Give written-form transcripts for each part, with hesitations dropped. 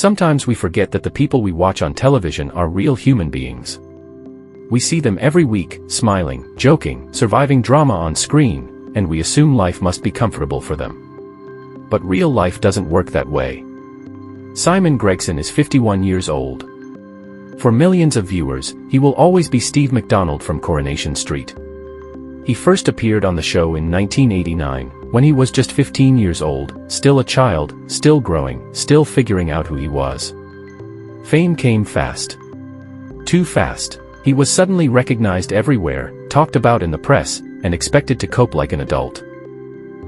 Sometimes we forget that the people we watch on television are real human beings. We see them every week, smiling, joking, surviving drama on screen, and we assume life must be comfortable for them. But real life doesn't work that way. Simon Gregson is 51 years old. For millions of viewers, he will always be Steve McDonald from Coronation Street. He first appeared on the show in 1989, when he was just 15 years old, still a child, still growing, still figuring out who he was. Fame came fast. Too fast. He was suddenly recognized everywhere, talked about in the press, and expected to cope like an adult.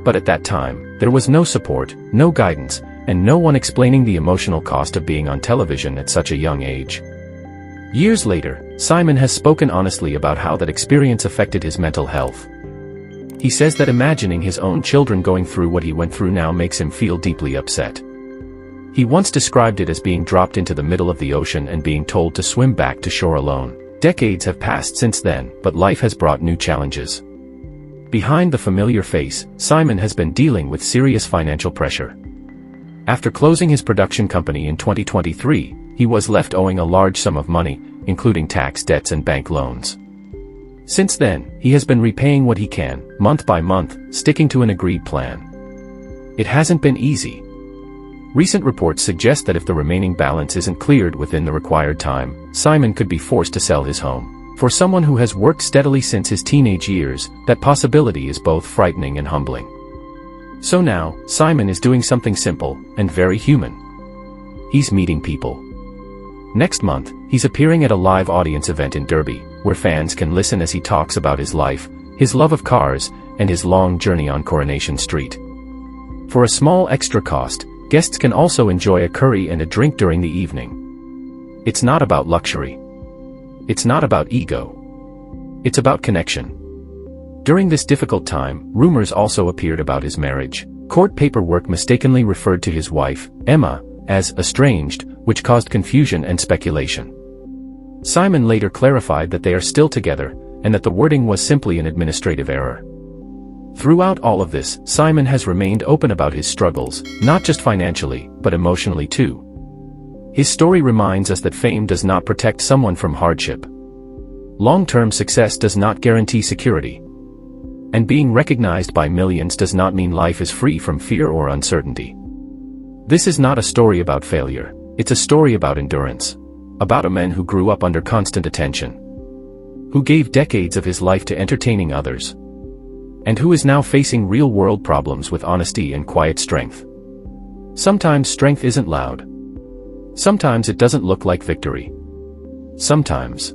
But at that time, there was no support, no guidance, and no one explaining the emotional cost of being on television at such a young age. Years later, Simon has spoken honestly about how that experience affected his mental health. He says that imagining his own children going through what he went through now makes him feel deeply upset. He once described it as being dropped into the middle of the ocean and being told to swim back to shore alone. Decades have passed since then, but life has brought new challenges. Behind the familiar face, Simon has been dealing with serious financial pressure. After closing his production company in 2023, he was left owing a large sum of money, including tax debts and bank loans. Since then, he has been repaying what he can, month by month, sticking to an agreed plan. It hasn't been easy. Recent reports suggest that if the remaining balance isn't cleared within the required time, Simon could be forced to sell his home. For someone who has worked steadily since his teenage years, that possibility is both frightening and humbling. So now, Simon is doing something simple, and very human. He's meeting people. Next month, he's appearing at a live audience event in Derby, where fans can listen as he talks about his life, his love of cars, and his long journey on Coronation Street. For a small extra cost, guests can also enjoy a curry and a drink during the evening. It's not about luxury. It's not about ego. It's about connection. During this difficult time, rumors also appeared about his marriage. Court paperwork mistakenly referred to his wife, Emma, as estranged, which caused confusion and speculation. Simon later clarified that they are still together, and that the wording was simply an administrative error. Throughout all of this, Simon has remained open about his struggles, not just financially, but emotionally too. His story reminds us that fame does not protect someone from hardship. Long-term success does not guarantee security. And being recognized by millions does not mean life is free from fear or uncertainty. This is not a story about failure, it's a story about endurance. About a man who grew up under constant attention. Who gave decades of his life to entertaining others. And who is now facing real-world problems with honesty and quiet strength. Sometimes strength isn't loud. Sometimes it doesn't look like victory. Sometimes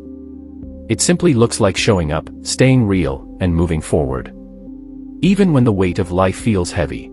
it simply looks like showing up, staying real, and moving forward. Even when the weight of life feels heavy.